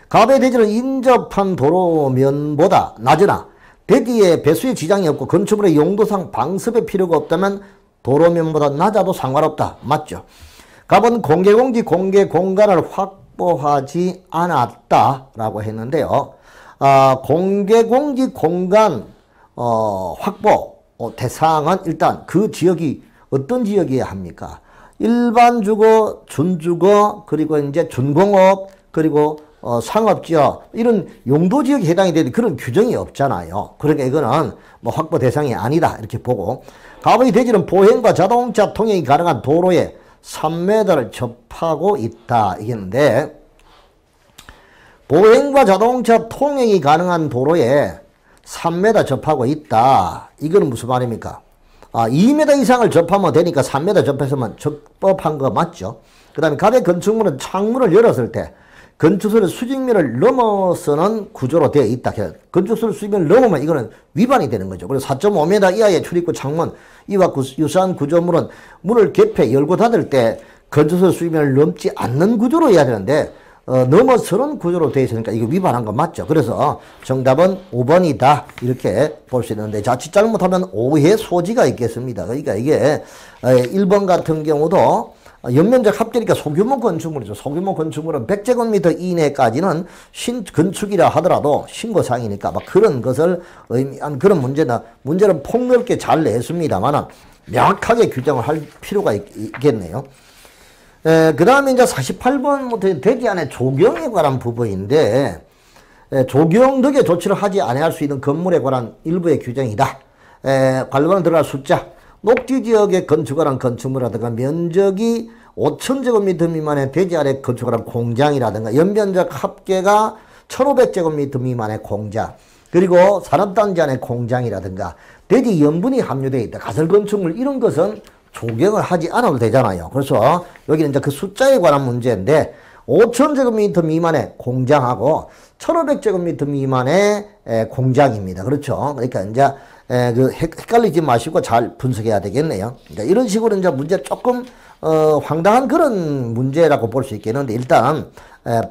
갑의 대지는 인접한 도로면보다 낮으나 대지에 배수의 지장이 없고 건축물의 용도상 방습의 필요가 없다면 도로면보다 낮아도 상관없다. 맞죠? 갑은 공개공지 공개공간을 확보하지 않았다라고 했는데요. 공개공지 공간 확보 대상은 일단 그 지역이 어떤 지역이어야 합니까? 일반 주거, 준주거, 그리고 이제 준공업, 그리고 상업지역, 이런 용도지역에 해당이 되는 그런 규정이 없잖아요. 그러니까 이거는 뭐 확보 대상이 아니다. 이렇게 보고. 갑의 대지는 보행과 자동차 통행이 가능한 도로에 3m를 접하고 있다. 이겠는데, 보행과 자동차 통행이 가능한 도로에 3m 접하고 있다. 이거는 무슨 말입니까? 2m 이상을 접하면 되니까 3m 접해서만 적법한 거 맞죠? 그 다음에 가변 건축물은 창문을 열었을 때 건축설의 수직면을 넘어서는 구조로 되어 있다. 건축설의 수직면을 넘으면 이거는 위반이 되는 거죠. 그래서 4.5m 이하의 출입구 창문, 이와 유사한 구조물은 문을 개폐, 열고 닫을 때 건축설의 수직면을 넘지 않는 구조로 해야 되는데 넘어서는 구조로 되어 있으니까 이거 위반한 거 맞죠. 그래서 정답은 5번이다. 이렇게 볼 수 있는데 자칫 잘못하면 오해 소지가 있겠습니다. 그러니까 이게 1번 같은 경우도 연면적 합계니까 소규모 건축물이죠. 소규모 건축물은 100제곱미터 이내까지는 신건축이라 하더라도 신고사항이니까 막 그런 것을 의미한 그런 문제는 폭넓게 잘 냈습니다만 명확하게 규정을 할 필요가 있겠네요. 그 다음에 이제 48번부터 대지 안에 조경에 관한 부분인데, 조경 덕에 조치를 하지 아니할 수 있는 건물에 관한 일부의 규정이다. 관련은 들어갈 숫자, 녹지지역에 건축하는 건축물이라든가 면적이 5,000제곱미터 미만의 대지 아래 건축하는 공장이라든가 연면적 합계가 1,500제곱미터 미만의 공장, 그리고 산업단지 안에 공장이라든가 대지 염분이 함유되어 있다. 가설건축물 이런 것은 조경을 하지 않아도 되잖아요. 그래서 여기는 이제 그 숫자에 관한 문제인데 5,000제곱미터 미만의 공장하고 1,500제곱미터 미만의 공장입니다. 그렇죠. 그러니까 이제 헷갈리지 마시고 잘 분석해야 되겠네요. 그러니까 이런 식으로 이제 문제 조금 황당한 그런 문제라고 볼 수 있겠는데 일단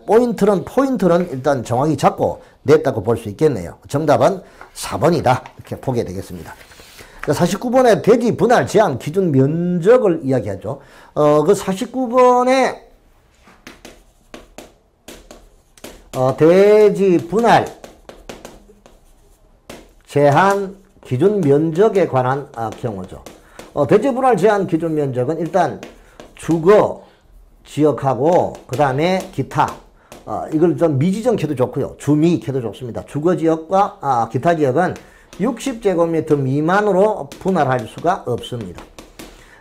포인트는 일단 정확히 잡고 냈다고 볼 수 있겠네요. 정답은 4번이다. 이렇게 보게 되겠습니다. 49번에 대지 분할 제한 기준 면적을 이야기하죠. 그 49번에 대지 분할 제한 기준 면적에 관한 경우죠. 대지 분할 제한 기준 면적은 일단 주거 지역하고 그 다음에 기타 이걸 좀 미지정 켜도 좋고요. 주미 켜도 좋습니다. 주거 지역과 기타 지역은 60제곱미터 미만으로 분할할 수가 없습니다.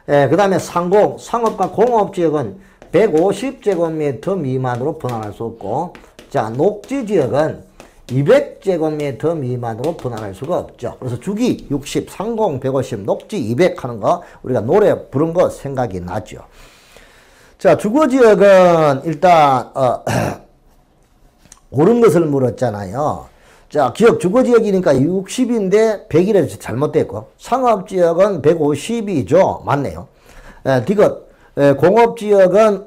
그 다음에 상업과 공업지역은 150제곱미터 미만으로 분할할 수 없고, 자, 녹지지역은 200제곱미터 미만으로 분할할 수가 없죠. 그래서 주기 60, 상공 150, 녹지 200 하는 거 우리가 노래 부른 거 생각이 나죠. 자, 주거지역은 일단 옳은 것을 물었잖아요. 자, 주거지역이니까 60인데 100이라서 잘못됐고, 상업지역은 150이죠. 맞네요. 디귿, 공업지역은,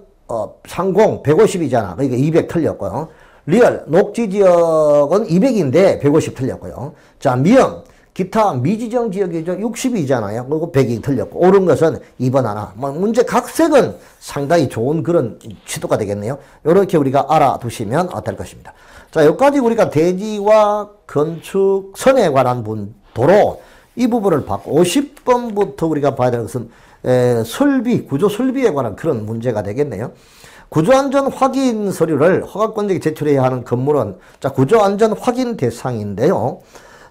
상공 150이잖아. 그러니까 200 틀렸고요. 리얼, 녹지지역은 200인데 150 틀렸고요. 자, 미형, 기타 미지정 지역이죠. 60이잖아요. 그리고 100이 틀렸고, 옳은 것은 2번 하나. 문제 각색은 상당히 좋은 그런 취도가 되겠네요. 이렇게 우리가 알아두시면 될 것입니다. 자, 여기까지 우리가 대지와 건축선에 관한 도로 이 부분을 봤고 50번부터 우리가 봐야 될 것은 구조 설비에 관한 그런 문제가 되겠네요. 구조안전 확인 서류를 허가권자에게 제출해야 하는 건물은 자, 구조안전 확인 대상인데요.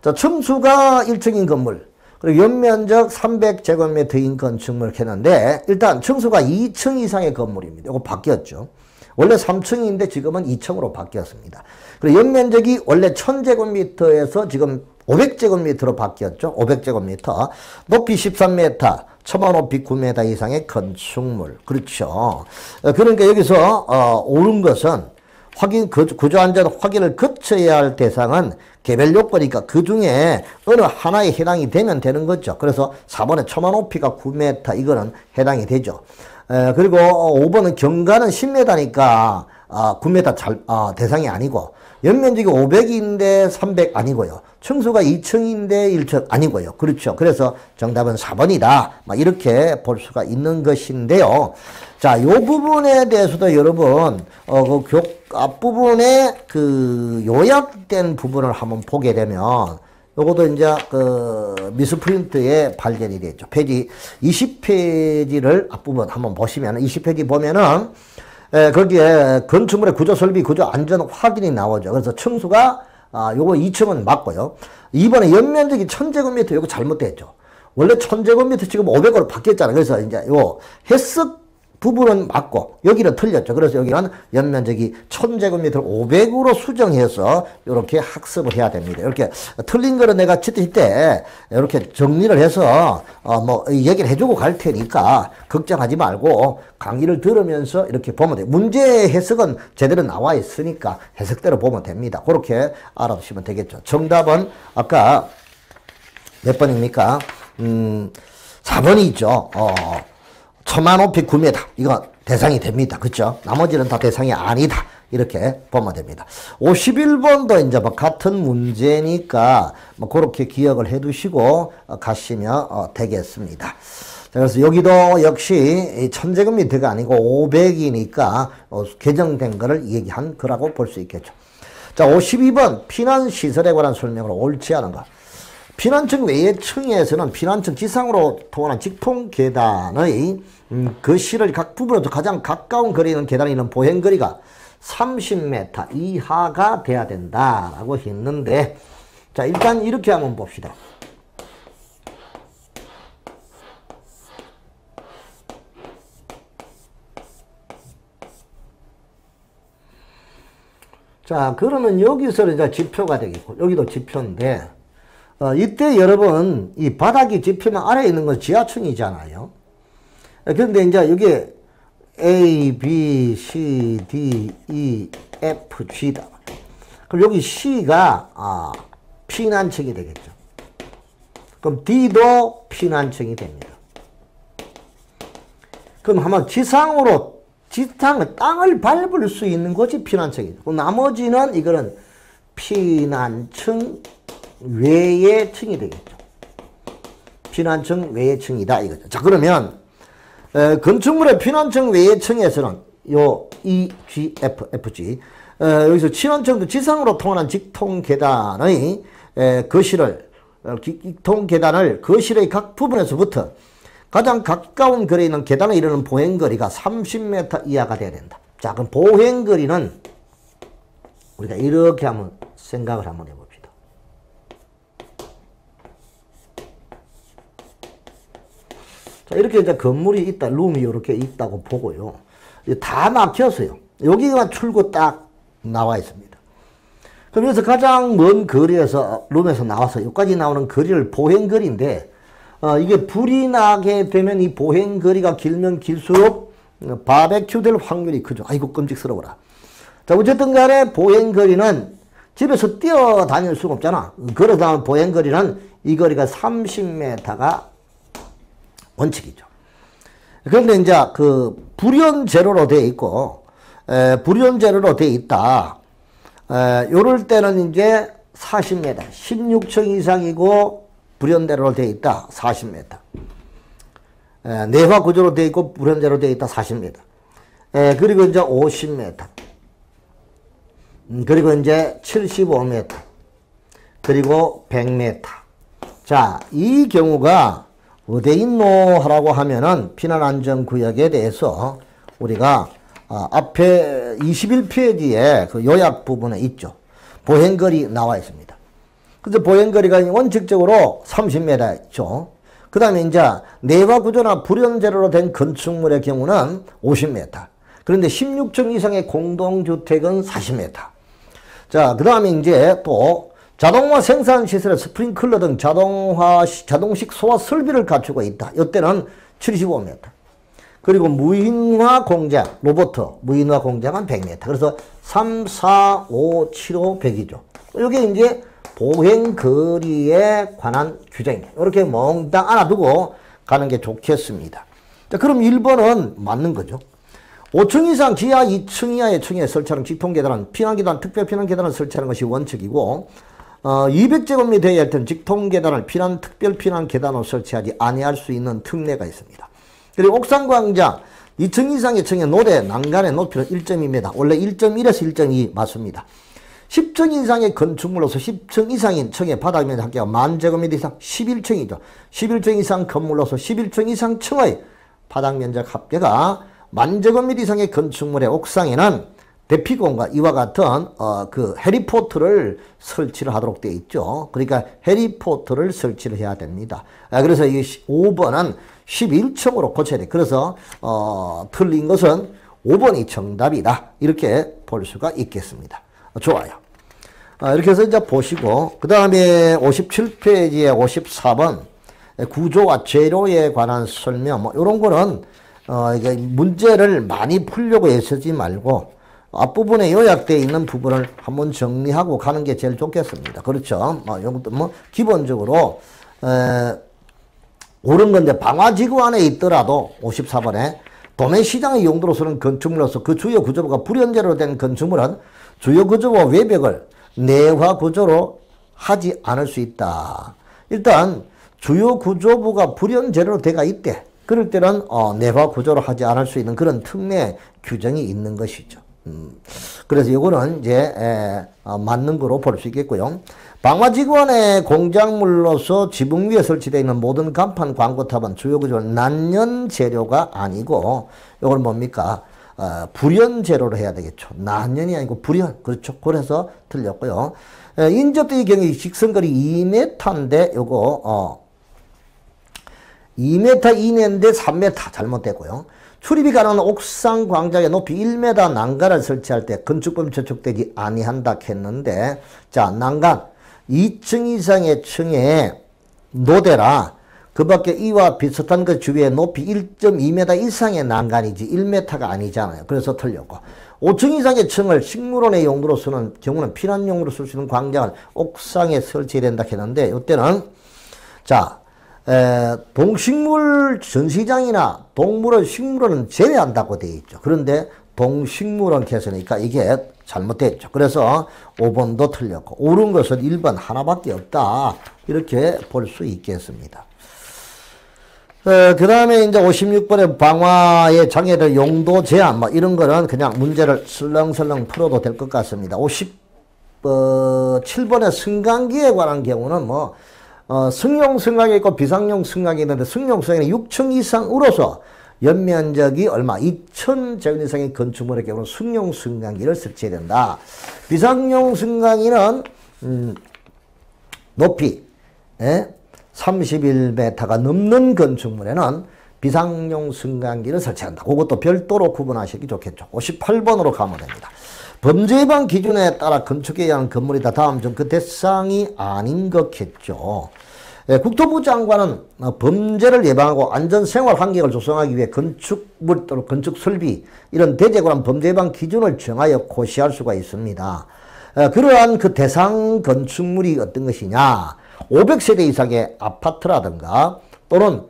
자, 층수가 1층인 건물, 그리고 연면적 300제곱미터인 건축물을 켰는데 일단 층수가 2층 이상의 건물입니다. 이거 바뀌었죠. 원래 3층인데 지금은 2층으로 바뀌었습니다. 그리고 연면적이 원래 1000제곱미터에서 지금 500제곱미터로 바뀌었죠. 500제곱미터. 높이 13m, 처마 높이 9m 이상의 건축물. 그렇죠. 그러니까 여기서 옳은 것은 구조안전 확인을 거쳐야 할 대상은 개별 요건이니까 그 중에 어느 하나에 해당이 되면 되는 거죠. 그래서 4번에 처마 높이가 9m 이거는 해당이 되죠. 그리고 5번은 경과는 10m니까 9m 대상이 아니고, 연면적이 500인데 300 아니고요. 층수가 2층인데 1층 아니고요. 그렇죠. 그래서 정답은 4번이다. 이렇게 볼 수가 있는 것인데요. 자, 요 부분에 대해서도 여러분, 앞부분에 요약된 부분을 한번 보게 되면, 요것도 이제 미스프린트에 발견이 됐죠. 페이지 20페이지를 앞부분 한번 보시면 20페이지 보면은 거기에 건축물의 구조 설비, 구조 안전 확인이 나오죠. 그래서 층수가 요거 2층은 맞고요. 2번에 연면적이 1000제곱미터 요거 잘못됐죠. 원래 1000제곱미터 지금 500으로 바뀌었잖아요. 그래서 이제 요 해석 부분은 맞고 여기는 틀렸죠. 그래서 여기는 연면적이 1000제곱미터를 500으로 수정해서 이렇게 학습을 해야 됩니다. 이렇게 틀린 거는 내가 치트 때 이렇게 정리를 해서 뭐 얘기를 해주고 갈 테니까 걱정하지 말고 강의를 들으면서 이렇게 보면 돼요. 문제 해석은 제대로 나와 있으니까 해석대로 보면 됩니다. 그렇게 알아두시면 되겠죠. 정답은 아까 몇 번입니까? 4번이 있죠. 처마 높이 9m. 이거 대상이 됩니다. 그죠? 나머지는 다 대상이 아니다. 이렇게 보면 됩니다. 51번도 이제 뭐 같은 문제니까 뭐 그렇게 기억을 해 두시고 가시면 되겠습니다. 자, 그래서 여기도 역시 1000제곱미터가 아니고 500이니까 개정된 거를 얘기한 거라고 볼 수 있겠죠. 자, 52번 피난시설에 관한 설명을 옳지 않은 것. 피난층 외의 층에서는 피난층 지상으로 통하는 직통계단의 거실을 각 부분으로 가장 가까운 거리에 있는 계단에 있는 보행거리가 30m 이하가 돼야 된다라고 했는데, 자, 일단 이렇게 한번 봅시다. 자, 그러면 여기서 이제 지표가 되겠고, 여기도 지표인데, 이때 여러분, 이 바닥이 지표면 아래에 있는 건 지하층이잖아요. 그런데 이제 여기 A, B, C, D, E, F, G다. 그럼 여기 C가 피난층이 되겠죠. 그럼 D도 피난층이 됩니다. 그럼 한번 지상으로 땅을 밟을 수 있는 것이 피난층이죠. 그럼 나머지는 이거는 피난층 외의 층이 되겠죠. 피난층 외의 층이다 이거죠. 자, 그러면 건축물의 피난층 외의 층에서는 요 E, G, F, FG 여기서 피난층도 지상으로 통하는 직통계단의 거실을 직통계단을 거실의 각 부분에서부터 가장 가까운 거리에 있는 계단에 이르는 보행거리가 30m 이하가 돼야 된다. 자, 그럼 보행거리는 우리가 이렇게 한번 생각을 한번 해봅시다. 자, 이렇게 이제 건물이 있다, 룸이 이렇게 있다고 보고요. 다 막혔어요. 여기가 출구 딱 나와 있습니다. 그럼 여기서 가장 먼 거리에서, 룸에서 나와서 여기까지 나오는 거리를 보행거리인데, 이게 불이 나게 되면 이 보행거리가 길면 길수록 바베큐 될 확률이 크죠. 아이고, 끔찍스러워라. 자, 어쨌든 간에 보행거리는 집에서 뛰어다닐 수가 없잖아. 걸어다니는 보행거리는 이 거리가 30m가 원칙이죠. 그런데 이제 그 불연제로로 되어 있고, 불연제로로 되어 있다. 요럴 때는 이제 40m, 16층 이상이고 불연대로로 되어 있다. 40m. 내화 구조로 되어 있고 불연대로 되어 있다. 40m. 그리고 이제 50m. 그리고 이제 75m. 그리고 100m. 자, 이 경우가 어디에 있노? 하라고 하면은 피난안전구역에 대해서 우리가 앞에 21페이지에 그 요약 부분에 있죠. 보행거리 나와 있습니다. 그래서 보행거리가 원칙적으로 30m 있죠. 그 다음에 이제 내과 구조나 불연제로로 된 건축물의 경우는 50m. 그런데 16층 이상의 공동주택은 40m. 자, 그 다음에 이제 또 자동화 생산시설에 스프링클러 등 자동식 소화 설비를 갖추고 있다. 이때는 75m. 그리고 무인화 공장, 로봇 무인화 공장은 100m. 그래서 3, 4, 5, 7, 5, 100이죠. 이게 이제 보행거리에 관한 규정입니다. 이렇게 몽땅 알아두고 가는 게 좋겠습니다. 자, 그럼 1번은 맞는 거죠. 5층 이상 지하 2층 이하의 층에 설치하는 직통계단은 피난계단, 특별피난계단을 설치하는 것이 원칙이고 200제곱미터에 할 때는 직통계단을 특별피난계단으로 설치하지 아니할 수 있는 특례가 있습니다. 그리고 옥상광장 2층 이상의 층의 노대, 난간의 높이는 1.2m. 원래 1.1에서 1.2 맞습니다. 10층 이상의 건축물로서 10층 이상인 층의 바닥면적 합계가 10,000제곱미터 이상 11층이죠. 11층 이상 건물로서 11층 이상 층의 바닥면적 합계가 10,000제곱미터 이상의 건축물의 옥상에는 대피공간 이와 같은 그 헬리포트를 설치를 하도록 되어 있죠. 그러니까 헬리포트를 설치를 해야 됩니다. 그래서 이 5번은 11층으로 고쳐야 돼. 그래서 틀린 것은 5번이 정답이다. 이렇게 볼 수가 있겠습니다. 좋아요. 이렇게 해서 이제 보시고 그 다음에 57페이지에 54번 구조와 재료에 관한 설명 뭐 이런 거는 이게 문제를 많이 풀려고 애쓰지 말고 앞부분에 요약되어 있는 부분을 한번 정리하고 가는 게 제일 좋겠습니다. 그렇죠? 이것도 뭐 기본적으로 옳은 건데 방화지구 안에 있더라도 54번에 도매시장의 용도로서는 건축물로서 그 주요 구조부가 불연제로 된 건축물은 주요 구조부와 외벽을 내화 구조로 하지 않을 수 있다. 일단 주요 구조부가 불연제로 되어 있대. 그럴 때는 내화 구조로 하지 않을 수 있는 그런 특례 규정이 있는 것이죠. 그래서 이거는 이제 맞는 거로 볼 수 있겠고요. 방화지구 안에 공작물로서 지붕 위에 설치되어 있는 모든 간판 광고탑은 주요 구조는 난연 재료가 아니고 이건 뭡니까? 불연 재료로 해야 되겠죠. 난연이 아니고 불연. 그렇죠. 그래서 틀렸고요. 인접대의 경우 직선거리 2m인데 요거 2m 이내인데 3m 잘못됐고요. 출입이 가능한 옥상 광장에 높이 1m 난간을 설치할 때 건축법에 저촉되지 아니한다 했는데 자 난간 2층 이상의 층에 노대라 그 밖에 이와 비슷한 그 주위에 높이 1.2m 이상의 난간이지 1m가 아니잖아요. 그래서 틀렸고 5층 이상의 층을 식물원의 용도로 쓰는 경우는 피난용으로 쓸 수 있는 광장을 옥상에 설치해야 된다 했는데 이때는 자 동식물 전시장이나 동물원 식물원은 제외한다고 되어 있죠. 그런데 동식물원 개설이니까 이게 잘못됐죠. 그래서 5번도 틀렸고 옳은 것은 1번 하나밖에 없다. 이렇게 볼 수 있겠습니다. 그 다음에 이제 56번에 방화의 장애들 용도 제한 뭐 이런 거는 그냥 문제를 설렁설렁 풀어도 될 것 같습니다. 57번에 승강기에 관한 경우는 뭐 승용 승강이 있고 비상용 승강이 있는데 승용 승강이 6층 이상으로서 연면적이 얼마 2,000제곱 이상의 건축물의 경우는 승용 승강기를 설치해야 된다. 비상용 승강기는 높이 31m가 넘는 건축물에는 비상용 승강기를 설치한다. 그것도 별도로 구분하시기 좋겠죠. 58번으로 가면 됩니다. 범죄 예방 기준에 따라 건축해야 하는 건물이다. 다음 중 그 대상이 아닌 것겠죠. 국토부 장관은 범죄를 예방하고 안전생활 환경을 조성하기 위해 건축물 또는 건축설비 이런 대재관한 범죄 예방 기준을 정하여 고시할 수가 있습니다. 그러한 그 대상 건축물이 어떤 것이냐 500세대 이상의 아파트라든가 또는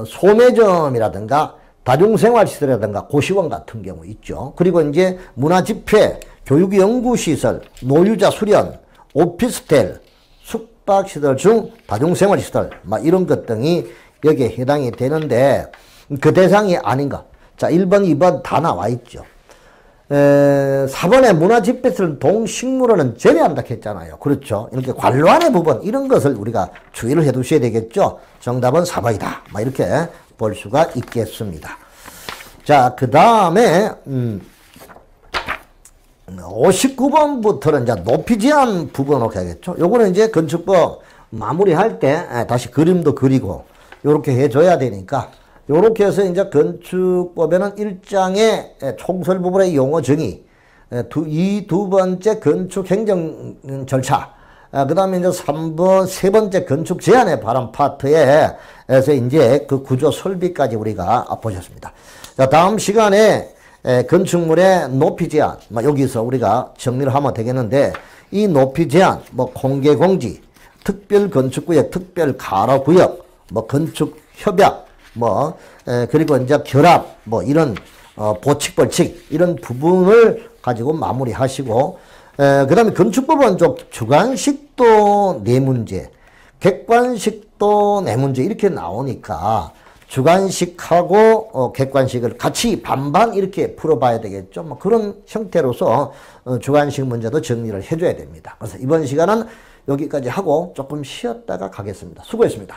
소매점이라든가 다중생활시설이라든가 고시원 같은 경우 있죠. 그리고 이제 문화집회, 교육연구시설, 노유자 수련, 오피스텔, 숙박시설 중 다중생활시설 막 이런 것 등이 여기에 해당이 되는데 그 대상이 아닌 것. 자 1번, 2번 다 나와 있죠. 4번에 문화집회시설 동식물원은 제외한다 했잖아요. 그렇죠. 이렇게 관로안의 부분 이런 것을 우리가 주의를 해 두셔야 되겠죠. 정답은 4번이다. 막 이렇게 볼 수가 있겠습니다. 자, 그 다음에 59번부터는 이제 높이 제한 부분으로 가겠죠. 요거는 이제 건축법 마무리할 때 다시 그림도 그리고 요렇게 해줘야 되니까 요렇게 해서 이제 건축법에는 1장의 총설 부분의 용어 정의, 이 두 번째 건축 행정 절차, 그 다음에 이제 3번, 세 번째 건축 제한에 관한 파트에서 이제 그 구조 설비까지 우리가 보셨습니다. 자, 다음 시간에 건축물의 높이 제한, 여기서 우리가 정리를 하면 되겠는데, 이 높이 제한, 공개 공지, 특별 건축구역, 특별 가로구역, 건축 협약, 그리고 이제 결합, 이런, 보칙, 벌칙, 이런 부분을 가지고 마무리하시고, 그 다음에 건축법은 좀 주관식도 네 문제, 객관식도 네 문제 이렇게 나오니까 주관식하고 객관식을 같이 반반 이렇게 풀어봐야 되겠죠. 그런 형태로서 주관식 문제도 정리를 해줘야 됩니다. 그래서 이번 시간은 여기까지 하고 조금 쉬었다가 가겠습니다. 수고했습니다.